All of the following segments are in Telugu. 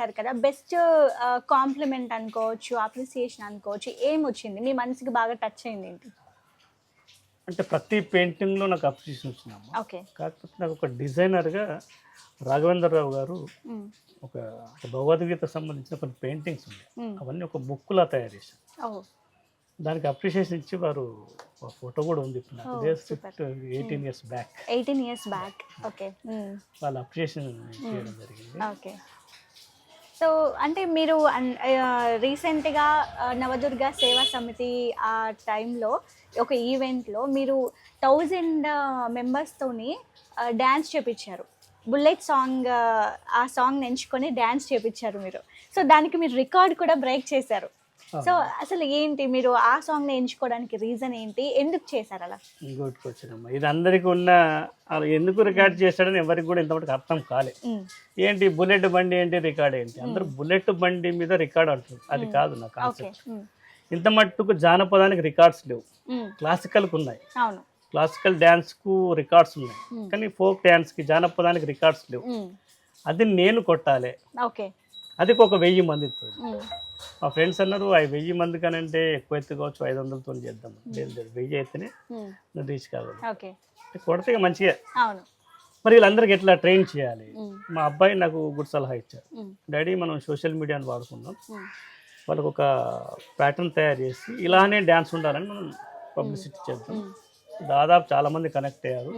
చేశారు కదా, బెస్ట్ కాంప్లిమెంట్ అనుకోవచ్చు, అప్రిసియేషన్ అనుకోవచ్చు, ఏమొచ్చింది మీ మనసుకి బాగా టచ్ అయింది ఏంటి? అంటే ప్రతి పెయింటింగ్లో నాకు అప్రిషియేషన్ వచ్చిందమ్మా. ఓకే. కాకపోతే నాకు ఒక డిజైనర్గా రాఘవేంద్రరావు గారు ఒక భగవద్గీతకు సంబంధించిన కొన్ని పెయింటింగ్స్ ఉన్నాయి, అవన్నీ ఒక బుక్లా తయారు చేశారు. దానికి అప్రిషియేషన్ ఇచ్చి వారు ఒక ఫోటో కూడా ఉంది ఇప్పుడు నాకు, 18 years back. 18 years back. Okay. వాళ్ళు అప్రిషియేషన్ చేయడం జరిగింది. ఓకే. సో అంటే మీరు రీసెంట్గా నవదుర్గ సేవా సమితి ఆ టైంలో ఒక ఈవెంట్లో మీరు 1000 మెంబర్స్తోని డ్యాన్స్ చేపించారు. బుల్లెట్ సాంగ్, ఆ సాంగ్ ఎంచుకొని డ్యాన్స్ చేపించారు మీరు. సో దానికి మీరు రికార్డ్ కూడా బ్రేక్ చేశారు. సో అసలు ఏంటి, మీరు ఆ సాంగ్ని ఎంచుకోవడానికి రీజన్ ఏంటి, ఎందుకు చేశారు అలా? ఇంకోటికి వచ్చినమ్మా, ఇది అందరికీ ఉన్న ఎందుకు రికార్డ్ చేశాడని ఎవరికి కూడా ఇంతవరకు అర్థం కాలే. ఏంటి బుల్లెట్ బండి ఏంటి, రికార్డ్ ఏంటి, అందరూ బుల్లెట్ బండి మీద రికార్డ్ అంటారు. అది కాదు నా కాన్సెప్ట్. ఇంత మట్టుకు జానపదానికి రికార్డ్స్ లేవు, క్లాసికల్కి ఉన్నాయి. క్లాసికల్ డ్యాన్స్కు రికార్డ్స్ ఉన్నాయి, కానీ ఫోక్ డ్యాన్స్కి జానపదానికి రికార్డ్స్ లేవు. అది నేను కొట్టాలి. అది ఒక 1000 మందితో. మా ఫ్రెండ్స్ అన్నారు 1000 మంది కానంటే ఎక్కువ ఎత్తు కావచ్చు, 500తో చేద్దాం. లేదు 1000 అయితేనే రీచ్ కావాలి, కొడితే మంచిగా. మరి వీళ్ళందరికీ ఎట్లా ట్రైన్ చేయాలి? మా అబ్బాయి నాకు గుడ్ సలహా ఇచ్చారు. డాడీ మనం సోషల్ మీడియాని వాడుకుందాం, వాళ్ళకు ఒక ప్యాటర్న్ తయారు చేసి ఇలానే డ్యాన్స్ ఉండాలని మనం పబ్లిసిటీ చేద్దాం. దాదాపు చాలా మంది కనెక్ట్ అయ్యారు.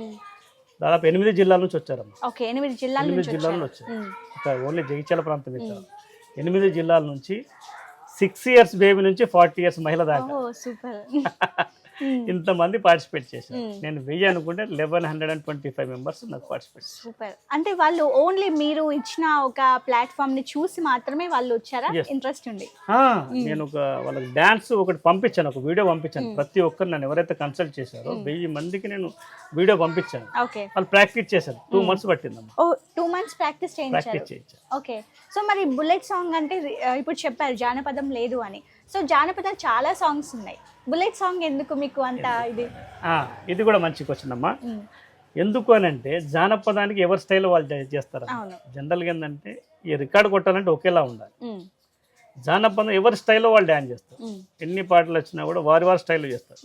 దాదాపు 8 జిల్లాల నుంచి వచ్చారమ్మా. 8 జిల్లాల నుంచి వచ్చారు. ఒక ఓన్లీ జగిత్యాల ప్రాంతం ఇచ్చారు. 8 జిల్లాల నుంచి 6 years బేబీ నుంచి 40 years మహిళ దాకా ఇంతమంది పార్టిసిపేట్ చేశారు. నేను 1000 అనుకుంటే 1125 మెంబర్స్ నాకు పార్టిసిపేట్. సూపర్. అంటే వాళ్ళు ఓన్లీ మీరు ఇచ్చిన ఒక ప్లాట్ఫామ్ ని చూసి మాత్రమే వాళ్ళు వచ్చారా, ఇంట్రెస్ట్ ఉంది? నేను ఒక వాళ్ళకి డాన్స్ ఒకటి పంపించాను, ఒక వీడియో పంపించాను. ప్రతి ఒక్కరు నన్ను ఎవరైతే కన్సల్ట్ చేశారో 1000 మందికి నేను వీడియో పంపించాను. వాళ్ళు ప్రాక్టీస్ చేశారు. 2 months పట్టిందమ్మా. 2 months ప్రాక్టీస్ చేయించారు. ఓకే. సో మరి బుల్లెట్ సాంగ్ అంటే ఇప్పుడు చెప్పారు జానపదం లేదు అని. సో జానపదం చాలా సాంగ్స్ ఉన్నాయి, బుల్లెట్ సాంగ్ ఎందుకు మీకు అంత ఇది? ఇది కూడా మంచి క్వశ్చన్ అమ్మా. ఎందుకు అని అంటే జానపదానికి ఎవరి స్టైల్లో వాళ్ళు చేస్తారు. జనరల్గా ఏంటంటే ఈ రికార్డు కొట్టాలంటే ఒకేలా ఉండాలి. జానపదం ఎవరి స్టైల్లో వాళ్ళు డ్యాన్స్ చేస్తారు. ఎన్ని పాటలు వచ్చినా కూడా వారి వారి స్టైల్లో చేస్తారు.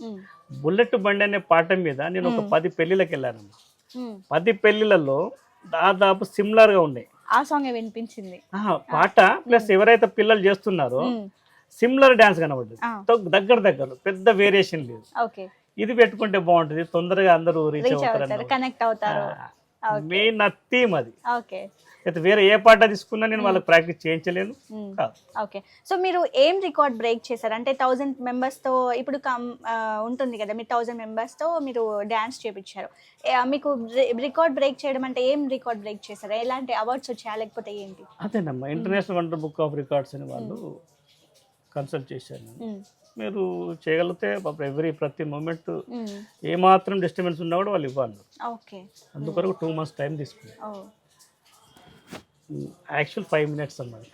బుల్లెట్ బండి అనే పాట మీద నేను ఒక 10 పెళ్లిళ్ళకి వెళ్ళానమ్మా. 10 పెళ్లిళ్ళలో దాదాపు సిమిలర్గా ఉన్నాయి. ఆ సాంగ్ వినిపించింది పాట ప్లస్ ఎవరైతే పిల్లలు చేస్తున్నారో సిమిలర్ డాన్స్ కనబడుతుంది. దగ్గర పెద్ద వేరియేషన్ లేదు. ఇది పెట్టుకుంటే బాగుంటుంది, తొందరగా అందరూ రీచ్ అవుతారు, కనెక్ట్ అవుతారు. మెయిన్ నా థీమ్ అది. అయితే వేరే ఏ పాట తీసుకున్నా నేను వాళ్ళకి ప్రాక్టీస్ చేయించలేను. ఓకే. సో మీరు ఏం రికార్డ్ బ్రేక్ చేశారు? అంటే 1000 మెంబర్స్తో ఇప్పుడు ఉంటుంది కదా, మీరు 1000 మెంబర్స్తో మీరు డ్యాన్స్ చేయించారు. మీకు రికార్డ్ బ్రేక్ చేయడం అంటే ఏం రికార్డ్ బ్రేక్ చేశారు? ఎలాంటి అవార్డ్స్ వచ్చాయా లేకపోతే ఏంటి? అదేనమ్మా, international wonder book of records అని వాళ్ళు కన్సల్ట్ చేశాను. మీరు చేయగలిగితే ప్రతి మూమెంట్ ఏమాత్రం డిస్టర్బెన్స్ ఉన్నా కూడా వాళ్ళు ఇవ్వాలి. అందుకొరకు 2 months టైం తీసుకున్నాను. యాక్చువల్ 5 minutes అన్నది.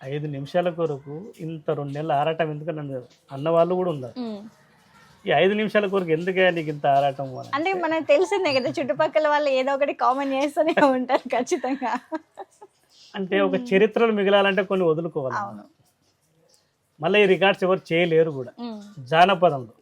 5 నిమిషాల కొరకు ఇంత 2 నెలల ఆరాటం ఎందుకని అన్నవాళ్ళు కూడా ఉన్నారు. ఈ 5 నిమిషాల కొరకు ఎందుకే నీకు ఇంత ఆరాటం అంటే మనకు తెలిసిందే కదా, చుట్టుపక్కల వాళ్ళు ఏదో ఒకటి కామెంట్ చేస్తూనే ఉంటారు ఖచ్చితంగా. అంటే ఒక చరిత్రలు మిగలాలంటే కొన్ని వదులుకోవాలి. మళ్ళీ ఈ రికార్డ్స్ ఎవరు చేయలేరు కూడా జానపదంలో.